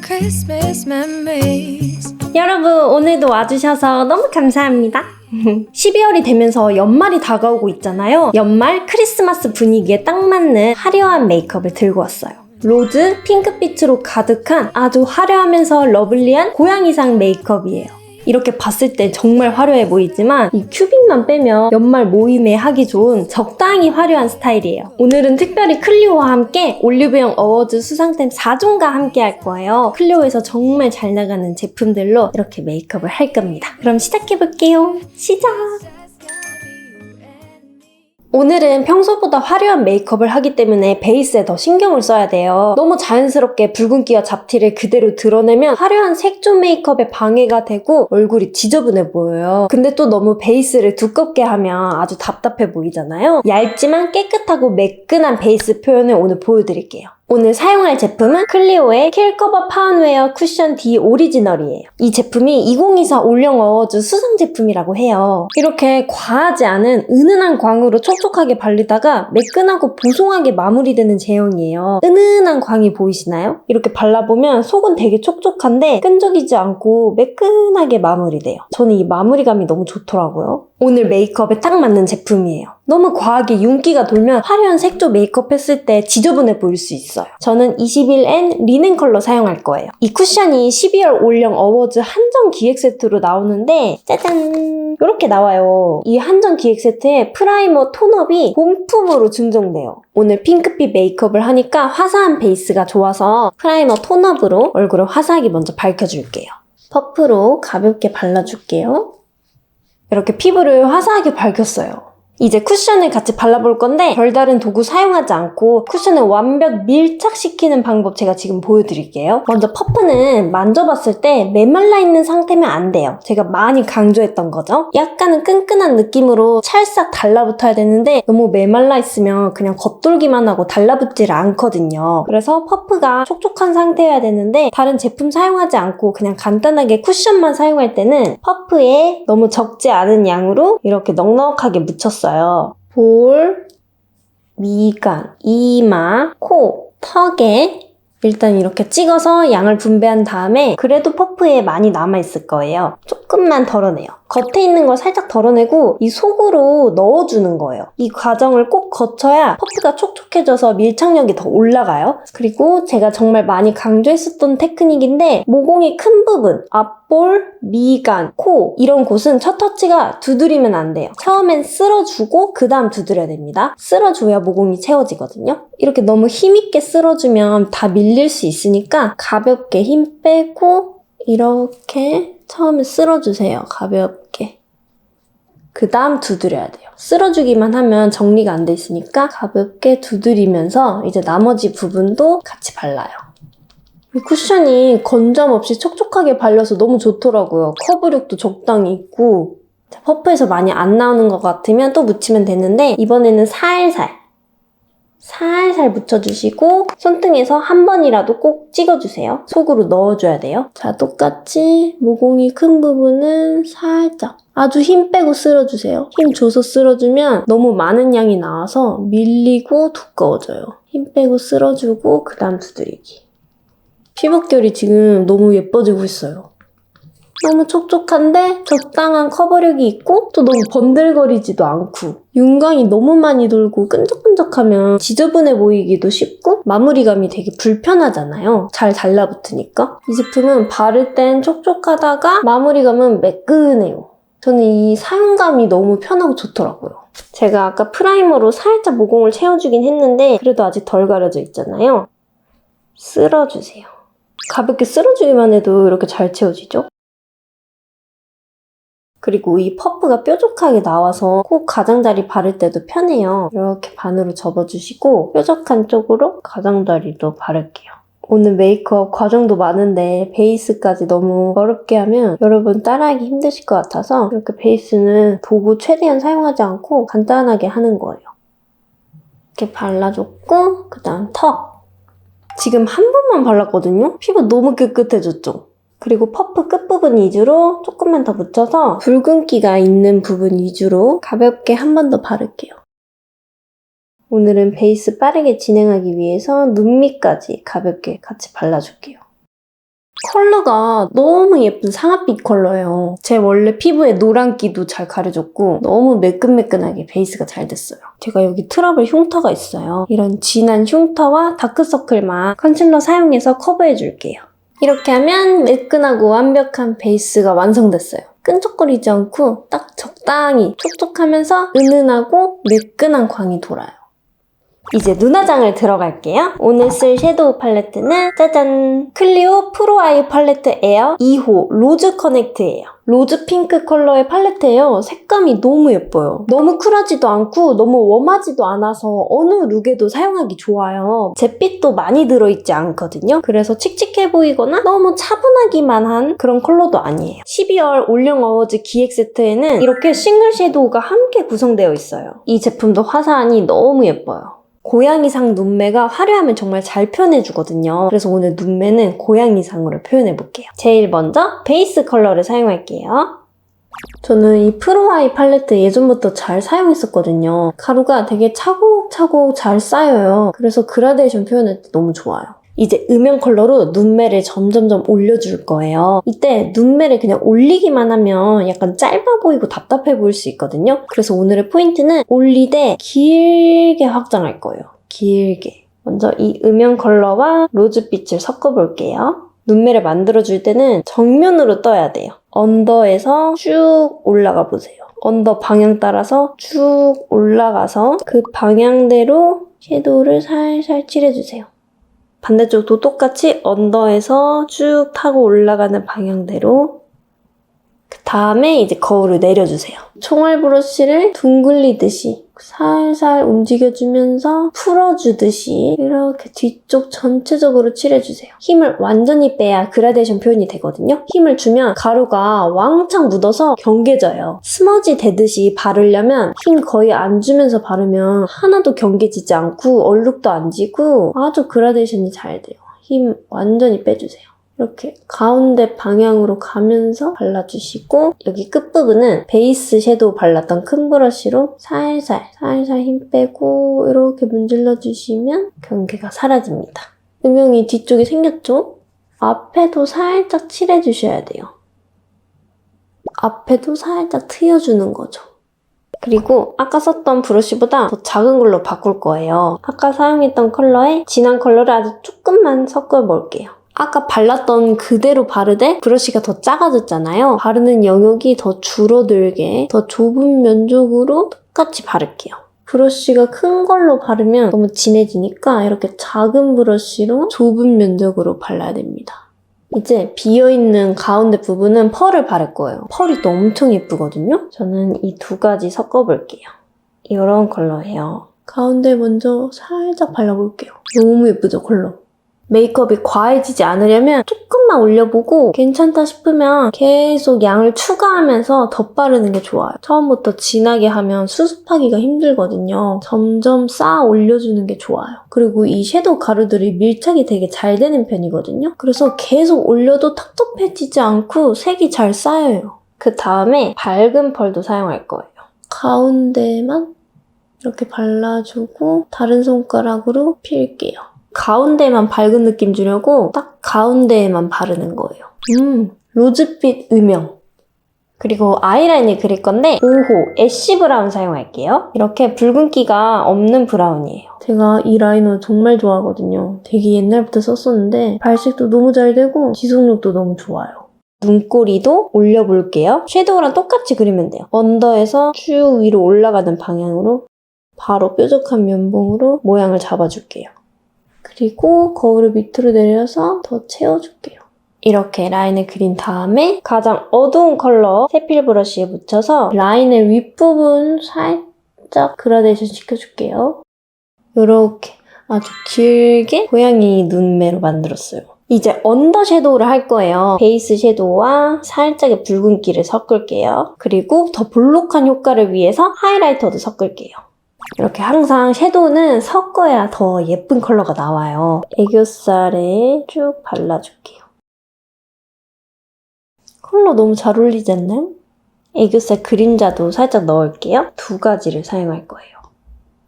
Christmas memories. 여러분, 오늘도 와주셔서 너무 감사합니다. 12월이 되면서 연말이 다가오고 있잖아요. 연말 크리스마스 분위기에 딱 맞는 화려한 메이크업을 들고 왔어요. 로즈, 핑크빛으로 가득한 아주 화려하면서 러블리한 고양이상 메이크업이에요. 이렇게 봤을 때 정말 화려해 보이지만 이 큐빅만 빼면 연말 모임에 하기 좋은 적당히 화려한 스타일이에요. 오늘은 특별히 클리오와 함께 올리브영 어워즈 수상템 4종과 함께 할 거예요. 클리오에서 정말 잘 나가는 제품들로 이렇게 메이크업을 할 겁니다. 그럼 시작해볼게요. 시작! 오늘은 평소보다 화려한 메이크업을 하기 때문에 베이스에 더 신경을 써야 돼요. 너무 자연스럽게 붉은기와 잡티를 그대로 드러내면 화려한 색조 메이크업에 방해가 되고 얼굴이 지저분해 보여요. 근데 또 너무 베이스를 두껍게 하면 아주 답답해 보이잖아요. 얇지만 깨끗하고 매끈한 베이스 표현을 오늘 보여드릴게요. 오늘 사용할 제품은 클리오의 킬커버 파운웨어 쿠션 D 오리지널이에요. 이 제품이 2024 올영 어워즈 수상 제품이라고 해요. 이렇게 과하지 않은 은은한 광으로 촉촉하게 발리다가 매끈하고 보송하게 마무리되는 제형이에요. 은은한 광이 보이시나요? 이렇게 발라보면 속은 되게 촉촉한데 끈적이지 않고 매끈하게 마무리돼요. 저는 이 마무리감이 너무 좋더라고요. 오늘 메이크업에 딱 맞는 제품이에요. 너무 과하게 윤기가 돌면 화려한 색조 메이크업 했을 때 지저분해 보일 수 있어요. 저는 21N 리넨 컬러 사용할 거예요. 이 쿠션이 12월 올영 어워즈 한정 기획 세트로 나오는데 짜잔! 이렇게 나와요. 이 한정 기획 세트에 프라이머 톤업이 본품으로 증정돼요. 오늘 핑크빛 메이크업을 하니까 화사한 베이스가 좋아서 프라이머 톤업으로 얼굴을 화사하게 먼저 밝혀줄게요. 퍼프로 가볍게 발라줄게요. 이렇게 피부를 화사하게 밝혔어요. 이제 쿠션을 같이 발라볼 건데 별다른 도구 사용하지 않고 쿠션을 완벽 밀착시키는 방법 제가 지금 보여드릴게요. 먼저 퍼프는 만져봤을 때 메말라 있는 상태면 안 돼요. 제가 많이 강조했던 거죠. 약간은 끈끈한 느낌으로 찰싹 달라붙어야 되는데 너무 메말라 있으면 그냥 겉돌기만 하고 달라붙지를 않거든요. 그래서 퍼프가 촉촉한 상태여야 되는데 다른 제품 사용하지 않고 그냥 간단하게 쿠션만 사용할 때는 퍼프에 너무 적지 않은 양으로 이렇게 넉넉하게 묻혔어요. 볼, 미간, 이마, 코, 턱에 일단 이렇게 찍어서 양을 분배한 다음에 그래도 퍼프에 많이 남아있을 거예요. 조금만 덜어내요. 겉에 있는 걸 살짝 덜어내고 이 속으로 넣어주는 거예요. 이 과정을 꼭 거쳐야 퍼프가 촉촉해져서 밀착력이 더 올라가요. 그리고 제가 정말 많이 강조했었던 테크닉인데 모공이 큰 부분, 앞볼, 미간, 코 이런 곳은 첫 터치가 두드리면 안 돼요. 처음엔 쓸어주고 그 다음 두드려야 됩니다. 쓸어줘야 모공이 채워지거든요. 이렇게 너무 힘있게 쓸어주면 다 밀릴 수 있으니까 가볍게 힘 빼고 이렇게 처음에 쓸어주세요. 가볍게. 그 다음 두드려야 돼요. 쓸어주기만 하면 정리가 안 돼 있으니까 가볍게 두드리면서 이제 나머지 부분도 같이 발라요. 이 쿠션이 건점 없이 촉촉하게 발려서 너무 좋더라고요. 커버력도 적당히 있고 퍼프에서 많이 안 나오는 것 같으면 또 묻히면 되는데 이번에는 살살 묻혀주시고 손등에서 한 번이라도 꼭 찍어주세요. 속으로 넣어줘야 돼요. 자, 똑같이 모공이 큰 부분은 살짝 아주 힘 빼고 쓸어주세요. 힘 줘서 쓸어주면 너무 많은 양이 나와서 밀리고 두꺼워져요. 힘 빼고 쓸어주고 그 다음 두드리기. 피부결이 지금 너무 예뻐지고 있어요. 너무 촉촉한데 적당한 커버력이 있고 또 너무 번들거리지도 않고 윤광이 너무 많이 돌고 끈적끈적하면 지저분해 보이기도 쉽고 마무리감이 되게 불편하잖아요. 잘 달라붙으니까. 이 제품은 바를 땐 촉촉하다가 마무리감은 매끈해요. 저는 이 사용감이 너무 편하고 좋더라고요. 제가 아까 프라이머로 살짝 모공을 채워주긴 했는데 그래도 아직 덜 가려져 있잖아요. 쓸어주세요. 가볍게 쓸어주기만 해도 이렇게 잘 채워지죠? 그리고 이 퍼프가 뾰족하게 나와서 코 가장자리 바를 때도 편해요. 이렇게 반으로 접어주시고 뾰족한 쪽으로 가장자리도 바를게요. 오늘 메이크업 과정도 많은데 베이스까지 너무 어렵게 하면 여러분 따라하기 힘드실 것 같아서 이렇게 베이스는 도구 최대한 사용하지 않고 간단하게 하는 거예요. 이렇게 발라줬고 그 다음 턱. 지금 한 번만 발랐거든요? 피부 너무 깨끗해졌죠? 그리고 퍼프 끝부분 위주로 조금만 더 묻혀서 붉은기가 있는 부분 위주로 가볍게 한 번 더 바를게요. 오늘은 베이스 빠르게 진행하기 위해서 눈 밑까지 가볍게 같이 발라줄게요. 컬러가 너무 예쁜 상아빛 컬러예요. 제 원래 피부에 노란기도 잘 가려줬고 너무 매끈매끈하게 베이스가 잘 됐어요. 제가 여기 트러블 흉터가 있어요. 이런 진한 흉터와 다크서클만 컨실러 사용해서 커버해줄게요. 이렇게 하면 매끈하고 완벽한 베이스가 완성됐어요. 끈적거리지 않고 딱 적당히 촉촉하면서 은은하고 매끈한 광이 돌아요. 이제 눈화장을 들어갈게요. 오늘 쓸 섀도우 팔레트는 짜잔! 클리오 프로 아이 팔레트 에어 2호 로즈 커넥트예요. 로즈 핑크 컬러의 팔레트예요. 색감이 너무 예뻐요. 너무 쿨하지도 않고 너무 웜하지도 않아서 어느 룩에도 사용하기 좋아요. 잿빛도 많이 들어있지 않거든요. 그래서 칙칙해 보이거나 너무 차분하기만 한 그런 컬러도 아니에요. 12월 올영 어워즈 기획 세트에는 이렇게 싱글 섀도우가 함께 구성되어 있어요. 이 제품도 화사하니 너무 예뻐요. 고양이상 눈매가 화려하면 정말 잘 표현해주거든요. 그래서 오늘 눈매는 고양이상으로 표현해볼게요. 제일 먼저 베이스 컬러를 사용할게요. 저는 이 프로아이 팔레트 예전부터 잘 사용했었거든요. 가루가 되게 차곡차곡 잘 쌓여요. 그래서 그라데이션 표현할 때 너무 좋아요. 이제 음영 컬러로 눈매를 점점점 올려줄 거예요. 이때 눈매를 그냥 올리기만 하면 약간 짧아 보이고 답답해 보일 수 있거든요. 그래서 오늘의 포인트는 올리되 길게 확장할 거예요. 길게. 먼저 이 음영 컬러와 로즈빛을 섞어볼게요. 눈매를 만들어줄 때는 정면으로 떠야 돼요. 언더에서 쭉 올라가 보세요. 언더 방향 따라서 쭉 올라가서 그 방향대로 섀도우를 살살 칠해주세요. 반대쪽도 똑같이 언더에서 쭉 타고 올라가는 방향대로 그 다음에 이제 거울을 내려주세요. 총알 브러쉬를 둥글리듯이 살살 움직여주면서 풀어주듯이 이렇게 뒤쪽 전체적으로 칠해주세요. 힘을 완전히 빼야 그라데이션 표현이 되거든요. 힘을 주면 가루가 왕창 묻어서 경계져요. 스머지 되듯이 바르려면 힘 거의 안 주면서 바르면 하나도 경계지지 않고 얼룩도 안 지고 아주 그라데이션이 잘 돼요. 힘 완전히 빼주세요. 이렇게 가운데 방향으로 가면서 발라주시고 여기 끝부분은 베이스 섀도우 발랐던 큰 브러쉬로 살살 힘 빼고 이렇게 문질러주시면 경계가 사라집니다. 음영이 뒤쪽에 생겼죠? 앞에도 살짝 칠해주셔야 돼요. 앞에도 살짝 트여주는 거죠. 그리고 아까 썼던 브러쉬보다 더 작은 걸로 바꿀 거예요. 아까 사용했던 컬러에 진한 컬러를 아주 조금만 섞어볼게요. 아까 발랐던 그대로 바르되 브러쉬가 더 작아졌잖아요. 바르는 영역이 더 줄어들게 더 좁은 면적으로 똑같이 바를게요. 브러쉬가 큰 걸로 바르면 너무 진해지니까 이렇게 작은 브러쉬로 좁은 면적으로 발라야 됩니다. 이제 비어있는 가운데 부분은 펄을 바를 거예요. 펄이 또 엄청 예쁘거든요. 저는 이 두 가지 섞어볼게요. 이런 컬러예요. 가운데 먼저 살짝 발라볼게요. 너무 예쁘죠, 컬러? 메이크업이 과해지지 않으려면 조금만 올려보고 괜찮다 싶으면 계속 양을 추가하면서 덧바르는 게 좋아요. 처음부터 진하게 하면 수습하기가 힘들거든요. 점점 쌓아 올려주는 게 좋아요. 그리고 이 섀도우 가루들이 밀착이 되게 잘 되는 편이거든요. 그래서 계속 올려도 텁텁해지지 않고 색이 잘 쌓여요. 그 다음에 밝은 펄도 사용할 거예요. 가운데만 이렇게 발라주고 다른 손가락으로 필게요. 가운데만 밝은 느낌 주려고 딱 가운데에만 바르는 거예요. 로즈빛 음영. 그리고 아이라인을 그릴 건데 5호 애쉬 브라운 사용할게요. 이렇게 붉은기가 없는 브라운이에요. 제가 이 라이너 정말 좋아하거든요. 되게 옛날부터 썼었는데 발색도 너무 잘 되고 지속력도 너무 좋아요. 눈꼬리도 올려볼게요. 섀도우랑 똑같이 그리면 돼요. 언더에서 쭉 위로 올라가는 방향으로 바로 뾰족한 면봉으로 모양을 잡아줄게요. 그리고 거울을 밑으로 내려서 더 채워줄게요. 이렇게 라인을 그린 다음에 가장 어두운 컬러 세필 브러쉬에 묻혀서 라인의 윗부분 살짝 그라데이션 시켜줄게요. 이렇게 아주 길게 고양이 눈매로 만들었어요. 이제 언더 섀도우를 할 거예요. 베이스 섀도우와 살짝의 붉은기를 섞을게요. 그리고 더 볼록한 효과를 위해서 하이라이터도 섞을게요. 이렇게 항상 섀도우는 섞어야 더 예쁜 컬러가 나와요. 애교살에 쭉 발라줄게요. 컬러 너무 잘 어울리지 않나요? 애교살 그림자도 살짝 넣을게요. 두 가지를 사용할 거예요.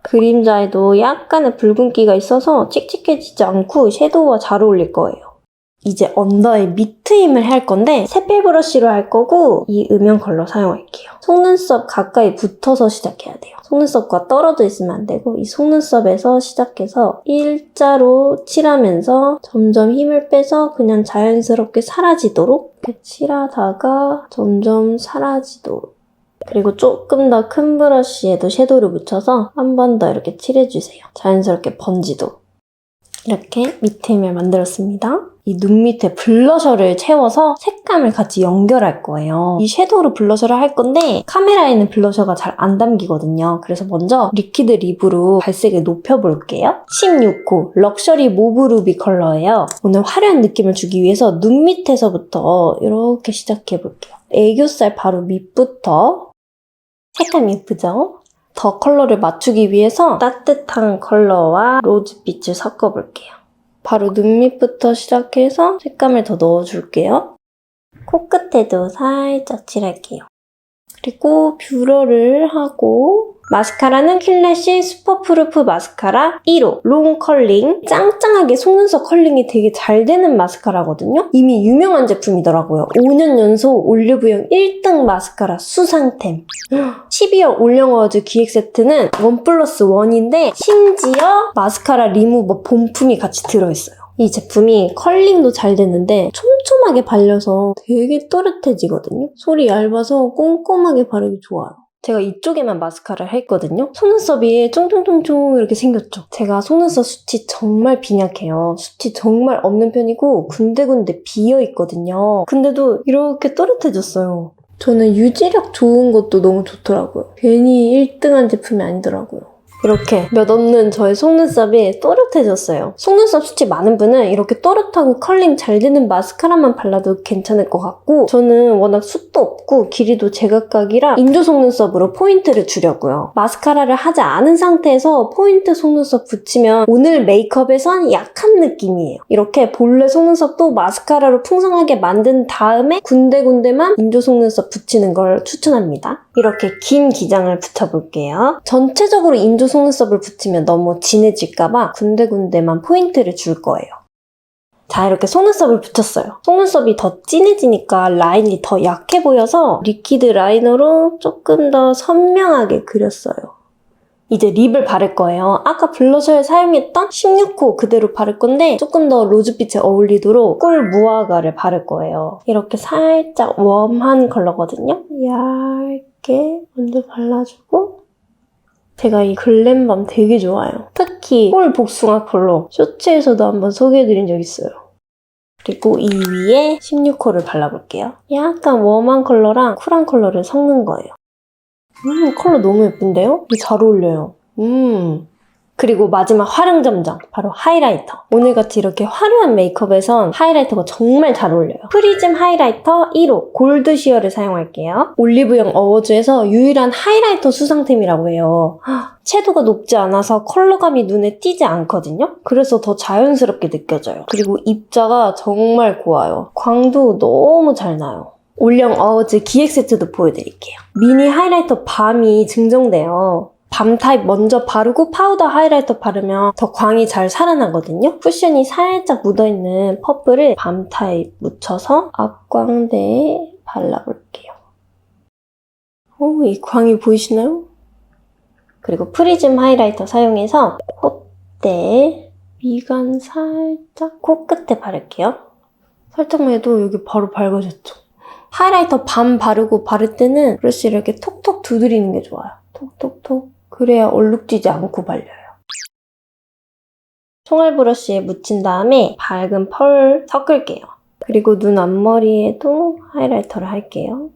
그림자에도 약간의 붉은기가 있어서 칙칙해지지 않고 섀도우와 잘 어울릴 거예요. 이제 언더의 밑 트임을 할 건데 새필 브러쉬로 할 거고 이 음영 컬러 사용할게요. 속눈썹 가까이 붙어서 시작해야 돼요. 속눈썹과 떨어져 있으면 안 되고 이 속눈썹에서 시작해서 일자로 칠하면서 점점 힘을 빼서 그냥 자연스럽게 사라지도록 이렇게 칠하다가 점점 사라지도록 그리고 조금 더 큰 브러쉬에도 섀도우를 묻혀서 한 번 더 이렇게 칠해주세요. 자연스럽게 번지도록. 이렇게 밑트임을 만들었습니다. 이 눈 밑에 블러셔를 채워서 색감을 같이 연결할 거예요. 이 섀도우로 블러셔를 할 건데 카메라에는 블러셔가 잘 안 담기거든요. 그래서 먼저 리퀴드 립으로 발색을 높여볼게요. 16호 럭셔리 모브 루비 컬러예요. 오늘 화려한 느낌을 주기 위해서 눈 밑에서부터 이렇게 시작해볼게요. 애교살 바로 밑부터 색감 예쁘죠? 더 컬러를 맞추기 위해서 따뜻한 컬러와 로즈빛을 섞어볼게요. 바로 눈 밑부터 시작해서 색감을 더 넣어줄게요. 코끝에도 살짝 칠할게요. 그리고 뷰러를 하고 마스카라는 킬래쉬 슈퍼프루프 마스카라 1호 롱 컬링. 짱짱하게 속눈썹 컬링이 되게 잘 되는 마스카라거든요. 이미 유명한 제품이더라고요. 5년 연속 올리브영 1등 마스카라 수상템. 12월 올영어워즈 기획 세트는 1+1인데 심지어 마스카라 리무버 본품이 같이 들어있어요. 이 제품이 컬링도 잘 되는데 촘촘하게 발려서 되게 또렷해지거든요. 솔이 얇아서 꼼꼼하게 바르기 좋아요. 제가 이쪽에만 마스카라를 했거든요. 속눈썹이 쫑쫑쫑쫑 이렇게 생겼죠. 제가 속눈썹 숱이 정말 빈약해요. 숱이 정말 없는 편이고 군데군데 비어있거든요. 근데도 이렇게 또렷해졌어요. 저는 유지력 좋은 것도 너무 좋더라고요. 괜히 1등한 제품이 아니더라고요. 이렇게 몇 없는 저의 속눈썹이 또렷해졌어요. 속눈썹 숱이 많은 분은 이렇게 또렷하고 컬링 잘 되는 마스카라만 발라도 괜찮을 것 같고 저는 워낙 숱도 없고 길이도 제각각이라 인조 속눈썹으로 포인트를 주려고요. 마스카라를 하지 않은 상태에서 포인트 속눈썹 붙이면 오늘 메이크업에선 약한 느낌이에요. 이렇게 본래 속눈썹도 마스카라로 풍성하게 만든 다음에 군데군데만 인조 속눈썹 붙이는 걸 추천합니다. 이렇게 긴 기장을 붙여볼게요. 전체적으로 인조 속눈썹을 붙이면 너무 진해질까봐 군데군데만 포인트를 줄 거예요. 자, 이렇게 속눈썹을 붙였어요. 속눈썹이 더 진해지니까 라인이 더 약해 보여서 리퀴드 라이너로 조금 더 선명하게 그렸어요. 이제 립을 바를 거예요. 아까 블러셔에 사용했던 16호 그대로 바를 건데 조금 더 로즈빛에 어울리도록 꿀 무화과를 바를 거예요. 이렇게 살짝 웜한 컬러거든요. 얇게 먼저 발라주고 제가 이 글램밤 되게 좋아해요. 특히 꿀 복숭아 컬러 쇼츠에서도 한번 소개해드린 적 있어요. 그리고 이 위에 16호를 발라볼게요. 약간 웜한 컬러랑 쿨한 컬러를 섞는 거예요. 컬러 너무 예쁜데요? 이게 잘 어울려요. 그리고 마지막 활용점정, 바로 하이라이터. 오늘같이 이렇게 화려한 메이크업에선 하이라이터가 정말 잘 어울려요. 프리즘 하이라이터 1호 골드 시어를 사용할게요. 올리브영 어워즈에서 유일한 하이라이터 수상템이라고 해요. 채도가 높지 않아서 컬러감이 눈에 띄지 않거든요? 그래서 더 자연스럽게 느껴져요. 그리고 입자가 정말 고와요. 광도 너무 잘 나요. 올영 어워즈 기획 세트도 보여드릴게요. 미니 하이라이터 밤이 증정돼요. 밤 타입 먼저 바르고 파우더 하이라이터 바르면 더 광이 잘 살아나거든요. 쿠션이 살짝 묻어있는 퍼플을 밤 타입 묻혀서 앞광대에 발라볼게요. 오, 이 광이 보이시나요? 그리고 프리즘 하이라이터 사용해서 콧대, 미간 살짝 코끝에 바를게요. 살짝만 해도 여기 바로 밝아졌죠? 하이라이터 밤 바르고 바를 때는 브러쉬를 이렇게 톡톡 두드리는 게 좋아요. 톡톡톡. 그래야 얼룩지지 않고 발려요. 총알 브러쉬에 묻힌 다음에 밝은 펄 섞을게요. 그리고 눈 앞머리에도 하이라이터를 할게요.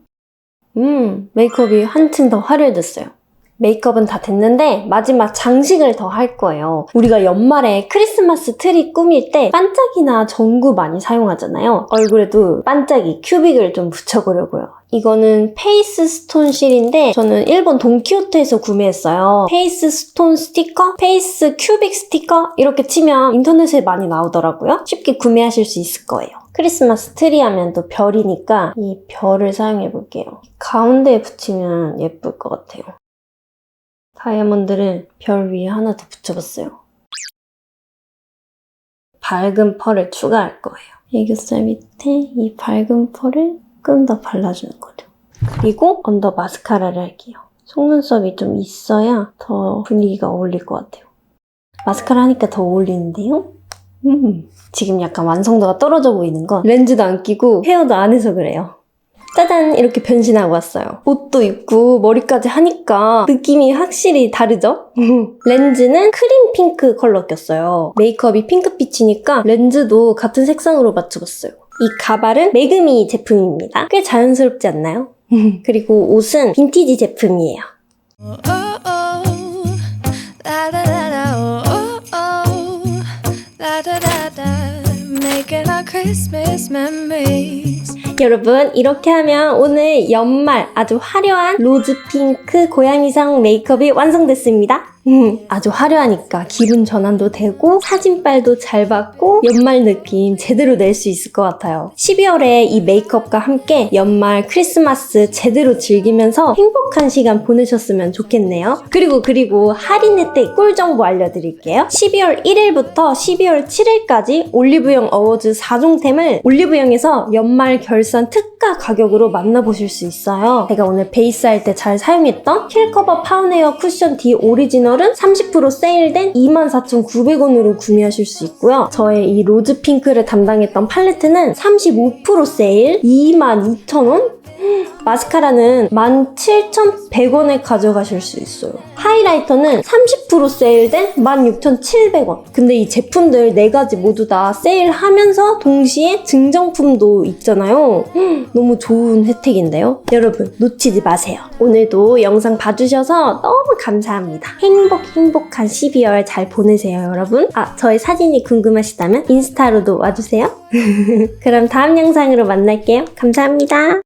메이크업이 한층 더 화려해졌어요. 메이크업은 다 됐는데 마지막 장식을 더 할 거예요. 우리가 연말에 크리스마스 트리 꾸밀 때 반짝이나 전구 많이 사용하잖아요. 얼굴에도 반짝이, 큐빅을 좀 붙여보려고요. 이거는 페이스 스톤 실인데 저는 일본 돈키호테에서 구매했어요. 페이스 스톤 스티커, 페이스 큐빅 스티커 이렇게 치면 인터넷에 많이 나오더라고요. 쉽게 구매하실 수 있을 거예요. 크리스마스 트리 하면 또 별이니까 이 별을 사용해볼게요. 가운데에 붙이면 예쁠 것 같아요. 다이아몬드를 별 위에 하나 더 붙여봤어요. 밝은 펄을 추가할 거예요. 애교살 밑에 이 밝은 펄을 조금 더 발라주는 거죠. 그리고 언더 마스카라를 할게요. 속눈썹이 좀 있어야 더 분위기가 어울릴 것 같아요. 마스카라 하니까 더 어울리는데요? 지금 약간 완성도가 떨어져 보이는 건 렌즈도 안 끼고 헤어도 안 해서 그래요. 짜잔! 이렇게 변신하고 왔어요. 옷도 입고 머리까지 하니까 느낌이 확실히 다르죠? 렌즈는 크림 핑크 컬러 꼈어요. 메이크업이 핑크빛이니까 렌즈도 같은 색상으로 맞춰봤어요. 이 가발은 메그미 제품입니다. 꽤 자연스럽지 않나요? 그리고 옷은 빈티지 제품이에요. Oh, oh, la da da da, oh, oh, oh, la da da da, making our Christmas memories. 여러분, 이렇게 하면 오늘 연말 아주 화려한 로즈 핑크 고양이상 메이크업이 완성됐습니다. 아주 화려하니까 기분 전환도 되고 사진빨도 잘 받고 연말 느낌 제대로 낼 수 있을 것 같아요. 12월에 이 메이크업과 함께 연말 크리스마스 제대로 즐기면서 행복한 시간 보내셨으면 좋겠네요. 그리고 할인 혜택 꿀 정보 알려드릴게요. 12월 1일부터 12월 7일까지 올리브영 어워즈 4종템을 올리브영에서 연말 결산 특가 가격으로 만나보실 수 있어요. 제가 오늘 베이스 할 때 잘 사용했던 힐커버 파운웨어 쿠션 D 오리지널 30% 세일된 24,900원으로 구매하실 수 있고요. 저의 이 로즈 핑크를 담당했던 팔레트는 35% 세일 22,000원? 마스카라는 17,100원에 가져가실 수 있어요. 하이라이터는 30% 세일된 16,700원. 근데 이 제품들 4가지 모두 다 세일하면서 동시에 증정품도 있잖아요. 너무 좋은 혜택인데요. 여러분 놓치지 마세요. 오늘도 영상 봐주셔서 너무 감사합니다. 행복한 12월 잘 보내세요, 여러분. 저의 사진이 궁금하시다면 인스타로도 와주세요. 그럼 다음 영상으로 만날게요. 감사합니다.